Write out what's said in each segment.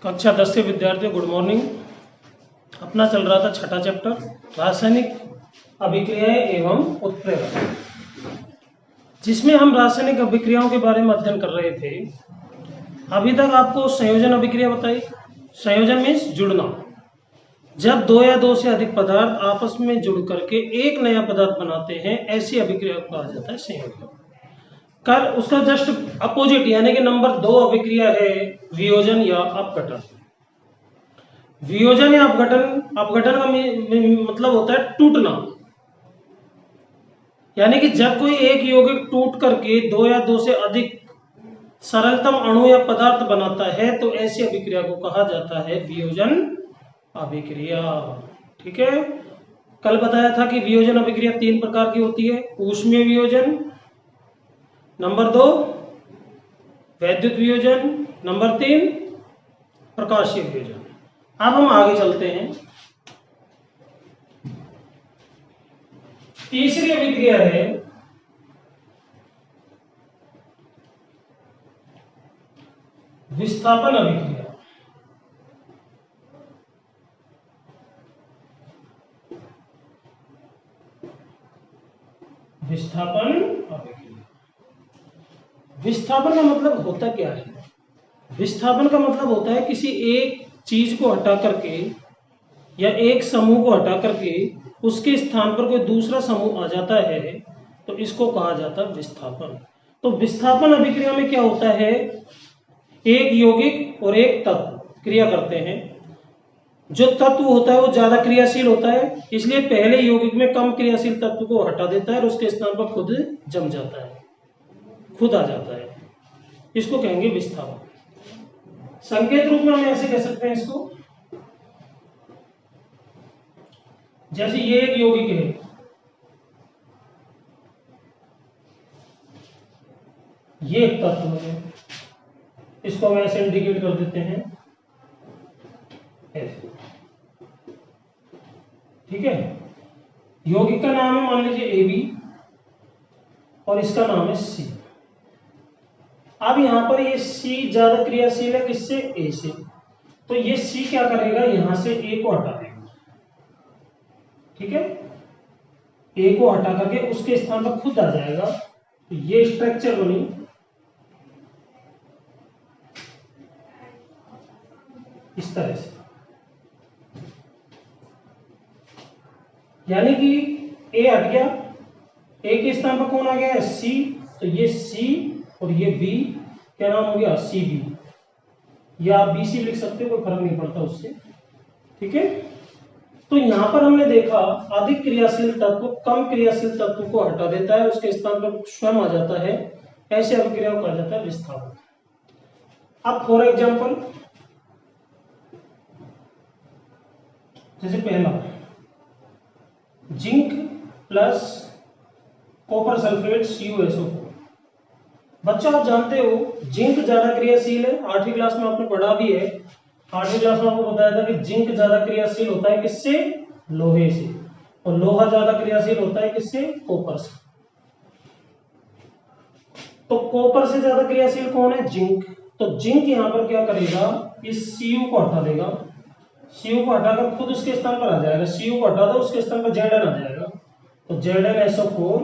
कक्षा 10 के विद्यार्थियों गुड मॉर्निंग। अपना चल रहा था छठा चैप्टर रासायनिक अभिक्रियाएं एवं उत्प्रेरक, जिसमें हम रासायनिक अभिक्रियाओं के बारे में अध्ययन कर रहे थे। अभी तक आपको संयोजन अभिक्रिया बताई। संयोजन मीन्स जुड़ना, जब दो या दो से अधिक पदार्थ आपस में जुड़ करके एक नया पदार्थ बनाते हैं, ऐसी अभिक्रिया को कहा जाता है संयोजन। कल उसका जस्ट अपोजिट यानी कि नंबर 2 अभिक्रिया है वियोजन या अपघटन। वियोजन या अपघटन का मतलब होता है टूटना, यानी कि जब कोई एक यौगिक टूट करके दो या दो से अधिक सरलतम अणु या पदार्थ बनाता है तो ऐसी अभिक्रिया को कहा जाता है वियोजन अभिक्रिया। ठीक है, कल बताया था कि वियोजन अभिक्रिया 3 प्रकार की होती है। ऊष्मीय वियोजन, नंबर 2 वैद्युत वियोजन, नंबर 3 प्रकाशीय वियोजन। अब हम आगे चलते हैं। तीसरी अभिक्रिया है विस्थापन अभिक्रिया। विस्थापन अभिक्रिया, विस्थापन का मतलब होता क्या है? विस्थापन का मतलब होता है किसी एक चीज को हटा करके या एक समूह को हटा करके उसके स्थान पर कोई दूसरा समूह आ जाता है तो इसको कहा जाता है विस्थापन। तो विस्थापन अभिक्रिया में क्या होता है, एक यौगिक और एक तत्व क्रिया करते हैं। जो तत्व होता है वो ज्यादा क्रियाशील होता है, इसलिए पहले यौगिक में कम क्रियाशील तत्व को हटा देता है और उसके स्थान पर खुद जम जाता है, खुद आ जाता है। इसको कहेंगे विस्थापन। संकेत रूप में हम ऐसे कह सकते हैं इसको, जैसे ये एक यौगिक है, ये एक तत्व है, इसको हम ऐसे इंडिकेट कर देते हैं ऐसे। ठीक है, यौगिक का नाम है मान लीजिए AB और इसका नाम है C। अब यहां पर ये C ज्यादा क्रियाशील है किससे? A से। तो ये C क्या करेगा, यहां से A को हटा देगा। ठीक है, A को हटा करके उसके स्थान पर खुद आ जाएगा। तो ये स्ट्रक्चर बनी इस तरह से, यानी कि A हट गया, A के स्थान पर कौन आ गया है? C। तो ये C और ये B क्या नाम हो गया? CB, या आप BC लिख सकते हो, कोई फर्क नहीं पड़ता उससे। ठीक है, तो यहां पर हमने देखा अधिक क्रियाशील तत्व कम क्रियाशील तत्व को हटा देता है, उसके स्थान पर स्वयं आ जाता है। ऐसे अभिक्रिया को कहा जाता है विस्थापन। अब फॉर एग्जांपल, जैसे पहला zinc plus copper sulphate CuSO4। बच्चों आप जानते हो जिंक ज्यादा क्रियाशील है, 8वीं क्लास में आपने पढ़ा भी है। 8वीं क्लास में आपको बताया था कि जिंक ज्यादा क्रियाशील होता है किससे? लोहे से। और लोहा ज्यादा क्रियाशील होता है किससे? कॉपर से। तो कॉपर से ज्यादा क्रियाशील कौन है? जिंक। तो जिंक यहां पर क्या करेगा, इस Cu को हटा देगा। Cu को हटाकर खुद उसके स्थान पर आ जाएगा। Cu को हटा दो, उसके स्थान पर Zn आ जाएगा। तो ZnSO4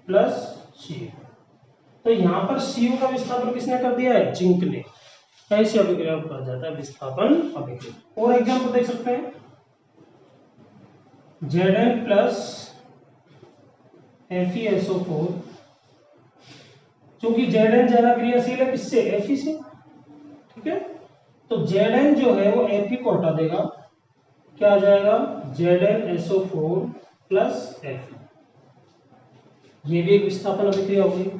प्लस Cu। तो यहां पर Cu का विस्थापन किसने कर दिया है? जिंक ने। ऐसी अभिक्रिया को कहा जाता है विस्थापन अभिक्रिया। और एग्जांपल देख सकते हैं, Zn प्लस FeSO4, क्योंकि Zn ज्यादा क्रियाशील है किससे? Fe से। ठीक है, तो Zn जो है वो Fe को हटा देगा, क्या आ जाएगा? ZnSO4 plus Fe। ये भी एक विस्थापन अभिक्रिया होगी।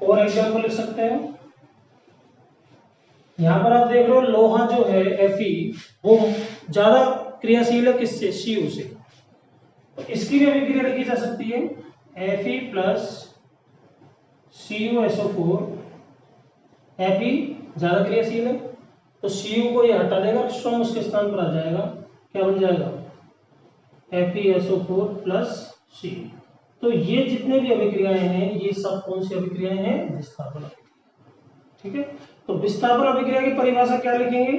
और एग्जांपल लिख सकते हैं, यहां पर आप देख लो लोहा जो है Fe वो ज्यादा क्रियाशील है किससे? Cu से। तो इसकी भी अभिक्रिया लिखी जा सकती है Fe प्लस CuSO4। Fe ज्यादा क्रियाशील है तो Cu को ये हटा देगा, स्वयं उसके स्थान पर आ जाएगा, क्या बन जाएगा? FeSO4 plus C। तो ये जितने भी अभिक्रियाएं हैं ये सब कौन सी अभिक्रियाएं हैं? विस्थापन अभिक्रिया। ठीक है, तो विस्थापन अभिक्रिया की परिभाषा क्या लिखेंगे?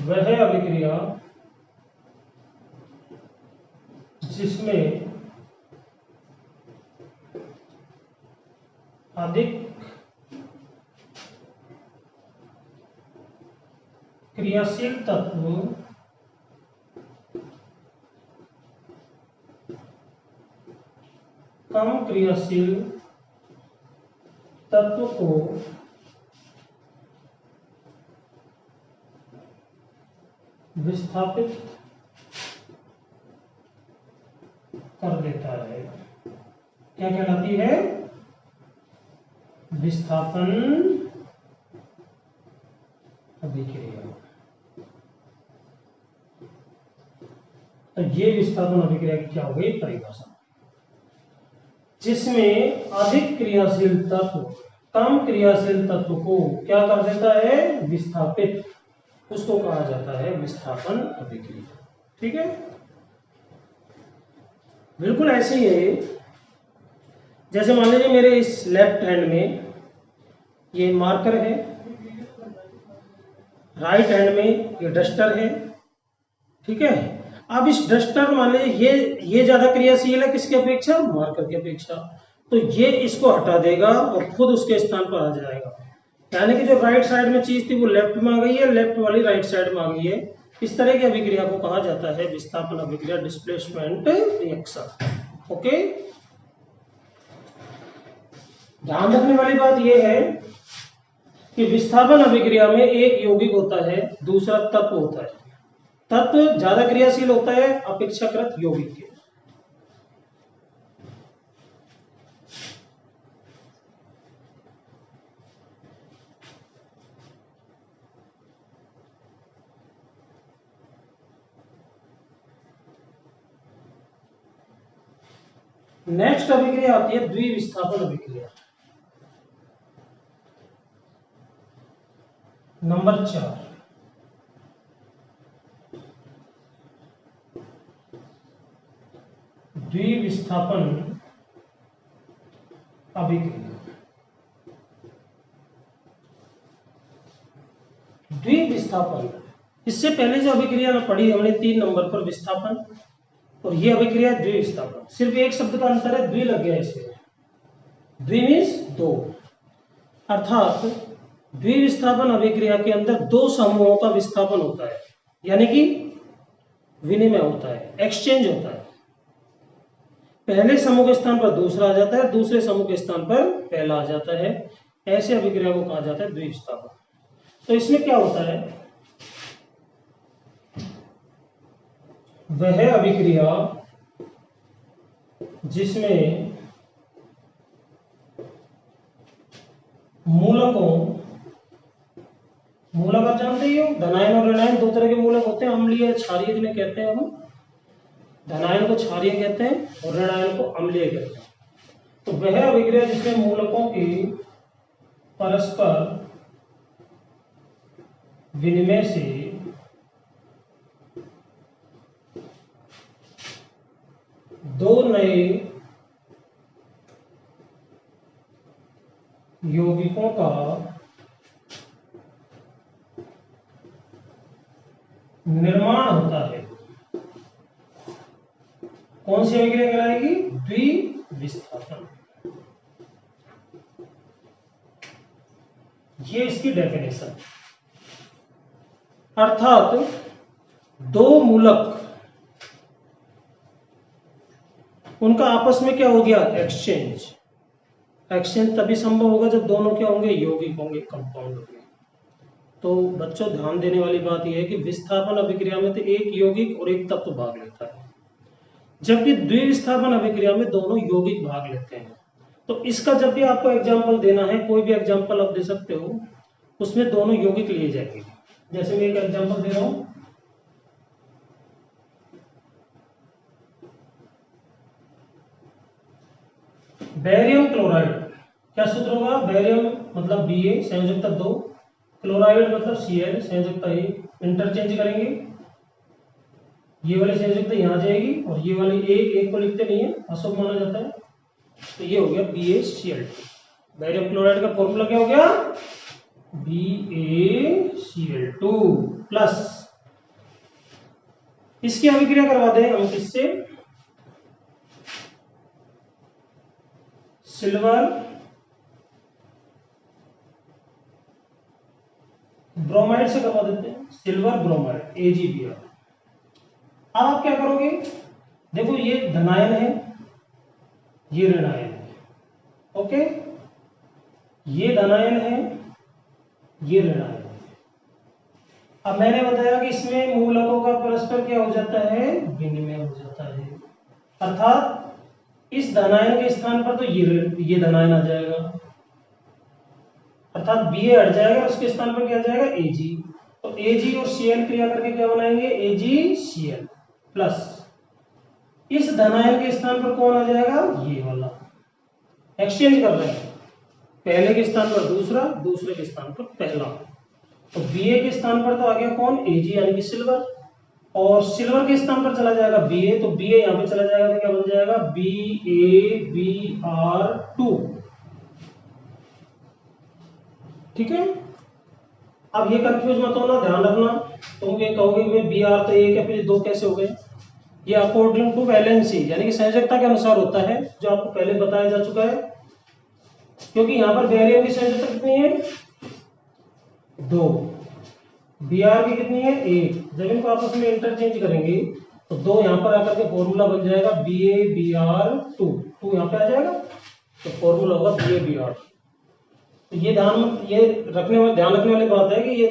वह अभिक्रिया जिसमें अधिक क्रियाशील तत्व कम क्रियाशील तत्व को विस्थापित कर देता है, क्या कहलाती है? विस्थापन अभिक्रिया। तो ये विस्थापन अभिक्रिया की क्या हो गई परिभाषा, जिसमें अधिक क्रियाशील तत्व कम क्रियाशील तत्व को क्या कर देता है? विस्थापित, उसको कहा जाता है विस्थापन अभिक्रिया। ठीक है, बिल्कुल ऐसे ही है। जैसे मान लीजिए मेरे इस लेफ्ट हैंड में ये मार्कर है, राइट हैंड में ये डस्टर है। ठीक है, अब इस डस्टर मान लीजिए ये ज्यादा क्रियाशील है किसकी अपेक्षा? मार्कर की अपेक्षा। तो ये इसको हटा देगा और खुद उसके स्थान पर आ जाएगा, यानी कि जो राइट साइड में चीज थी वो लेफ्ट में आ गई है, लेफ्ट वाली राइट साइड में आ गई है। इस तरह की अभिक्रिया को कहा जाता है विस्थापन अभिक्रिया, डिस्प्लेसमेंट रिएक्शन। ओके, ध्यान रखने वाली बात यह है कि विस्थापन अभिक्रिया में एक यौगिक होता है, दूसरा तत्व होता है। तत्व ज्यादा क्रियाशील होता है अपेक्षाकृत यौगिक के। नेक्स्ट अभिक्रिया आती है द्विविस्थापन अभिक्रिया, नंबर 4। द्विविस्थापन अभिक्रिया। द्विविस्थापन, इससे पहले जो अभिक्रिया में पढ़ी हमने 3 नंबर पर विस्थापन, और ये अभिक्रिया द्विविस्थापन। सिर्फ एक शब्द का अंतर है, द्वि लग गया इसमें। द्वि मीन्स 2, अर्थात द्विविस्थापन अभिक्रिया के अंदर 2 समूहों का विस्थापन होता है, यानी कि विनिमय होता है, एक्सचेंज होता है। पहले समूह के स्थान पर दूसरा आ जाता है, दूसरे समूह के स्थान पर पहला आ जाता है। ऐसे अभिक्रिया को कहा जाता है द्विविस्थापन। तो इसमें क्या होता है? वह अभिक्रिया जिसमें मूलकों, मूलक आप जानते ही हो, धनायन और ऋणायन 2 तरह के मूलक होते हैं, अम्लीय क्षारीय जिन्हें कहते हैं हम। धनायन को क्षारीय कहते हैं और ऋणायन को अम्लीय कहते हैं। तो वह अभिक्रिया जिसमें मूलकों की परस्पर विनिमय से दो नए यौगिकों का निर्माण होता है, कौन सी अभिक्रिया कहलाएगी? द्विविस्थापन। ये इसकी डेफिनेशन। अर्थात 2 मूलक, उनका आपस में क्या हो गया? एक्सचेंज। एक्सचेंज तभी संभव होगा जब दोनों क्या होंगे? यौगिक होंगे, कंपाउंड होंगे। तो बच्चों ध्यान देने वाली बात यह है कि विस्थापन अभिक्रिया में तो एक यौगिक और एक तत्व भाग लेता है, जबकि द्विविस्थापन अभिक्रिया में दोनों यौगिक भाग लेते हैं। तो इसका जब भी आपको एग्जाम्पल देना है, कोई भी एग्जाम्पल आप दे सकते हो, उसमें दोनों यौगिक लिए जाएंगे। जैसे मैं एक एग्जाम्पल दे रहा हूं, बेरियम क्लोराइड। क्या सूत्र होगा? बेरियम मतलब Ba संयोजकता 2, क्लोराइड मतलब Cl संयोजकता 1। इंटरचेंज करेंगे, ये वाली संयोजकता यहाँ जाएगी और ये वाली एक को लिखते नहीं है, अशुभ माना जाता है। तो ये हो गया BaCl2। बेरियम क्लोराइड का फॉर्मूला क्या हो गया? BaCl2 प्लस इसकी अभिक्रिया करवा दें हम किससे, सिल्वर ब्रोमाइड से करवा देते हैं, सिल्वर ब्रोमाइड AgBr। अब आप क्या करोगे, देखो ये धनायन है, ये ऋणायन है, ओके, ये धनायन है, ये ऋणायन है। अब मैंने बताया कि इसमें मूलकों का परस्पर क्या हो जाता है, विनिमय हो जाता है, अर्थात इस धनायन के स्थान पर तो ये धनायन आ जाएगा, अर्थात Ba हट जाएगा, उसके स्थान पर क्या आ जाएगा, Ag। तो Ag और Cl क्रिया करके क्या बनाएंगे, AgCl प्लस इस धनायन के स्थान पर कौन आ जाएगा, ये वाला। एक्सचेंज कर रहे हैं, पहले के स्थान पर दूसरा, दूसरे के स्थान पर पहला। तो Ba के स्थान पर तो आ गया कौन, Ag यानी कि सिल्वर, और सिल्वर के स्थान पर चला जाएगा Ba, तो Ba यहाँ पे चला जाएगा तो क्या बन जाएगा, BaBr2। ठीक है, अब ये कंफ्यूज मत होना, ध्यान रखना, तुम ये कहोगे कि Br तो एक है, फिर दो कैसे हो गए। ये अकॉर्डिंग टू वैलेंसी यानी कि संयोजकता के अनुसार होता है, जो आपको पहले बताया जा चुका है। क्योंकि यहाँ पर बेरियम की संयोजकता कितनी है, 2, Br की कितनी है, 1। जब इनको आपस में इंटरचेंज करेंगे तो 2 यहाँ पर आकर के फॉर्मूला बन जाएगा BaBr2, 2 यहाँ पे आ जाएगा, तो फॉर्मूला होगा BaBr। तो ये ध्यान रखने वाली बात है कि ये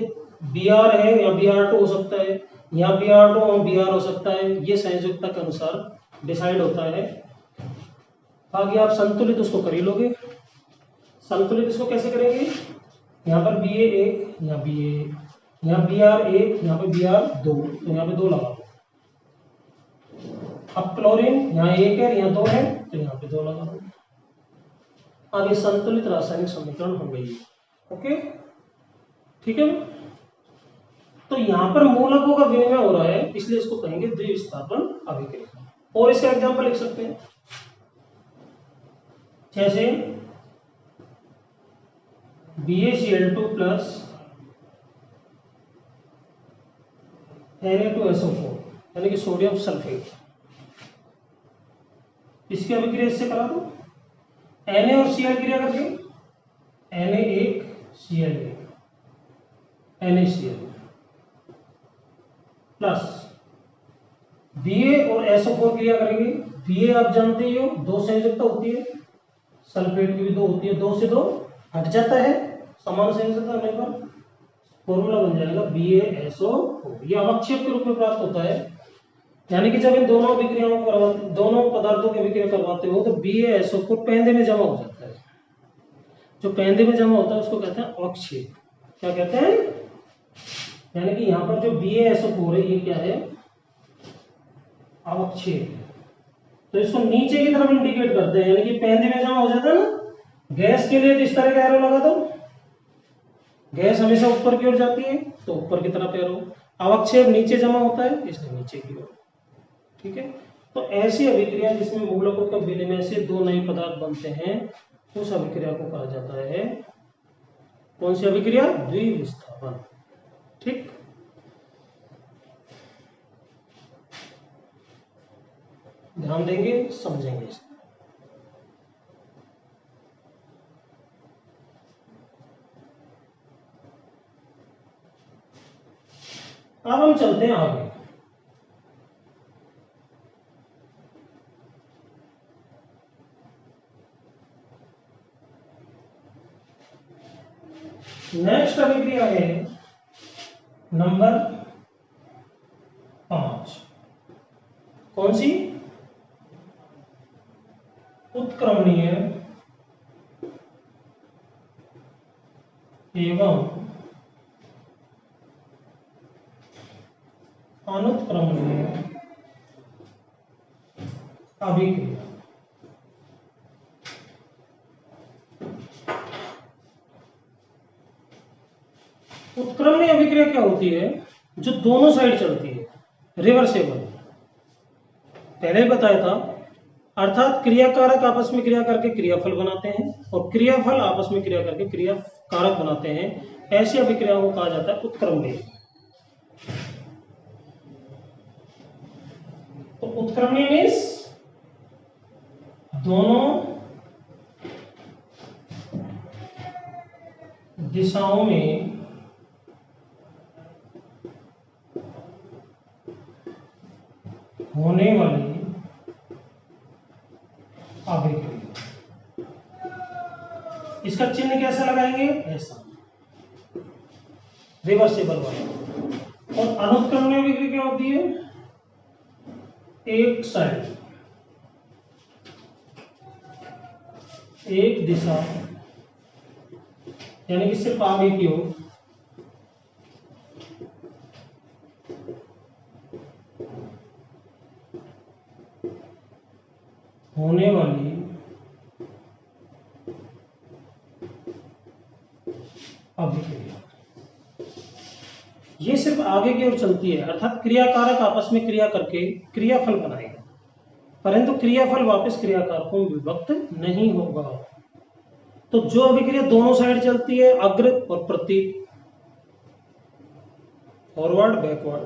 Br है या Br2 हो सकता है, यहाँ Br2 और Br हो सकता है, ये संयोजकता के अनुसार डिसाइड होता है। आगे आप संतुलित उसको कर ही लोगे। संतुलित इसको कैसे करेंगे, यहाँ पर Ba1, यहाँ Ba1, यहाँ Br1, यहाँ पे Br2, तो यहाँ पे 2 लगा दो। अब क्लोरीन यहाँ 1 है, यहाँ 2 है, तो यहाँ पे 2 लगा दो। अब ये संतुलित रासायनिक समीकरण हो गई, ओके, ठीक है। तो यहाँ पर मूलकों का विनिमय हो रहा है, इसलिए इसको कहेंगे द्विविस्थापन अभिक्रिया। और इसका एग्जांपल लिख सकते हैं, जैसे BaCl2 प्लस Na2SO4 यानी कि सोडियम सल्फेट, इसकी अभिक्रिया इससे करा दो, Na और Cl क्रिया करके Na1Cl1 NaCl प्लस Ba और SO4 क्रिया करेंगे। Ba आप जानते ही हो 2 संयोजकता होती है, सल्फेट की भी 2 होती है, 2 से 2 हट जाता है, समान संयोजकता होने पर फॉर्मूला बन जाएगा BaSO4। यह अवक्षेप के रूप में प्राप्त होता है, यानी कि जब इन दोनों अभिक्रियाओं को दोनों पदार्थों की अभिक्रिया करवाते हो तो BaSO4 पेंदे में जमा हो जाता है। जो पेंदे में जमा होता है उसको कहते हैं अवक्षेप। क्या कहते हैं, यानी कि यहाँ पर जो BaSO4 है ये क्या है, अवक्षेप। तो इसको नीचे की तरफ इंडिकेट करते हैं, यानी कि पेंदे में जमा हो जाता है ना। गैस के लिए तो इस तरह का एरो लगा दो, गैस हमेशा ऊपर की ओर जाती है तो ऊपर की तरफ एरो, अवक्षेप नीचे जमा होता है इसलिए नीचे की ओर। ठीक है, तो ऐसी अभिक्रिया जिसमें मूलकों के विनिमय से 2 नए पदार्थ बनते हैं उस अभिक्रिया को कहा जाता है, कौन सी अभिक्रिया, द्विविस्थापन। ठीक, ध्यान देंगे, समझेंगे। अब हम चलते हैं आगे। नेक्स्ट अभिक्रिया है नंबर 5, कौन सी, उत्क्रमणीय एवं अनुत्क्रमणीय अभिक्रिया। उत्क्रमणीय अभिक्रिया क्या होती है, जो दोनों साइड चलती है, रिवर्सेबल। पहले ही बताया था, अर्थात क्रियाकारक आपस में क्रिया करके क्रियाफल बनाते हैं और क्रियाफल आपस में क्रिया करके क्रियाकारक बनाते हैं। ऐसी अभिक्रियाओं को कहा जाता है उत्क्रमणीय। उत्क्रमणीय मीन्स दोनों दिशाओं में होने वाली अभिक्रिया। इसका चिन्ह कैसे लगाएंगे? ऐसा, रिवर्सिबल वाला। और अनुत्क्रमणीय अभिक्रिया क्या होती है? एक साइड, एक दिशा, यानी कि सिर्फ आगे की ओर होने वाली अभिक्रिया। ये सिर्फ आगे की ओर चलती है, अर्थात क्रियाकारक आपस में क्रिया करके क्रियाफल बनाएगा, परंतु क्रियाफल वापस क्रियाकारकों में विभक्त नहीं होगा। तो जो अभिक्रिया दोनों साइड चलती है, अग्र और प्रतीक, फॉरवर्ड बैकवर्ड,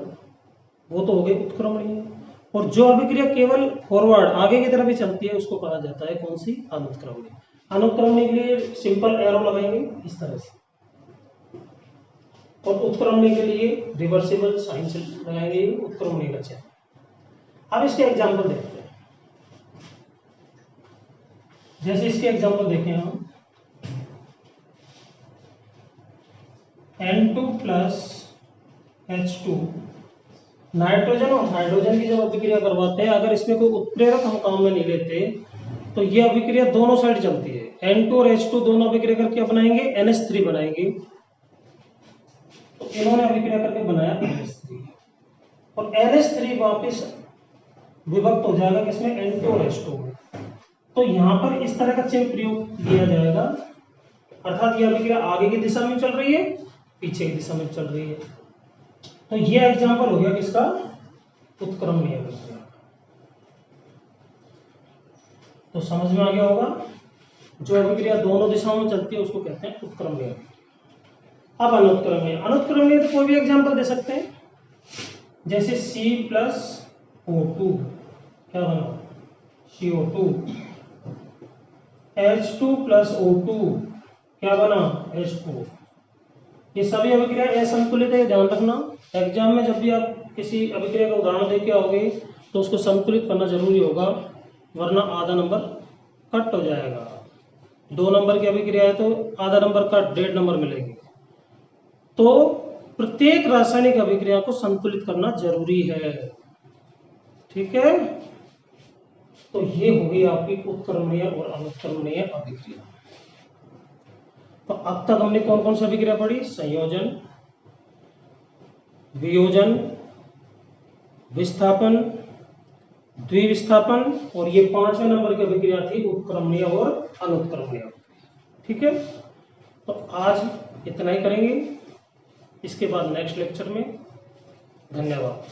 वो तो हो गई उत्क्रमणीय। और जो अभिक्रिया केवल फॉरवर्ड आगे की तरफ ही चलती है उसको कहा जाता है कौन सी? अनुत्क्रमणीय। अनुत्क्रमणीय के लिए सिंपल एरो लगाएंगे इस तरह से, और उत्क्रमणीय के लिए रिवर्सिबल साइन से लगाएंगे उत्क्रमणीय का चिन्ह। अब इसके एग्जाम्पल देखते हैं। जैसे इसके एग्जाम्पल देखें हम, N2 प्लस H2, नाइट्रोजन और हाइड्रोजन की जब अभिक्रिया करवाते हैं, अगर इसमें कोई उत्प्रेरक हम काम में नहीं लेते तो ये अभिक्रिया दोनों साइड चलती है। N2 और H2 दोनों अभिक्रिया करके क्या बनाएंगे? NH3 बनाएंगे। तो इन्होंने अभिक्रिया करके बनाया NH3, और NH3 वापस विभक्त हो जाएगा किसमें? N2 और H2 में। तो यहां पर इस तरह का चिन्ह प्रयोग किया जाएगा, अर्थात यह अभिक्रिया आगे की दिशा में चल रही है, पीछे की दिशा में चल रही है। तो यह एग्जांपल हो गया किसका? उत्क्रमणीय अभिक्रिया। तो समझ में आ गया होगा, जो अभिक्रिया दोनों दिशाओं में चलती है उसको कहते हैं उत्क्रमणीय अभिक्रिया। अब अनुत्क्रमणीय, अनुत्क्रमणीय तो कोई भी एग्जांपल दे सकते हैं, जैसे C+O2 क्या बना? CO2। H2 प्लस O2 क्या बना? H2। ये सभी अभिक्रिया असंतुलित है, ध्यान रखना। एग्जाम में जब भी आप किसी अभिक्रिया का उदाहरण देके आओगे तो उसको संतुलित करना जरूरी होगा, वरना आधा नंबर कट हो जाएगा। 2 नंबर की अभिक्रिया है तो आधा नंबर कट, 1.5 नंबर मिलेगी। तो प्रत्येक रासायनिक अभिक्रिया को संतुलित करना जरूरी है, ठीक है। तो ये हो गई आपकी उत्क्रमणीय और अनुत्क्रमणीय अभिक्रिया। तो अब तक हमने कौन कौन सी अभिक्रिया पढ़ी? संयोजन, वियोजन, विस्थापन, द्विविस्थापन, और ये 5वें नंबर की अभिक्रिया थी उत्क्रमणीय और अनुत्क्रमणीय। ठीक है, तो आज इतना ही करेंगे, इसके बाद नेक्स्ट लेक्चर में। धन्यवाद।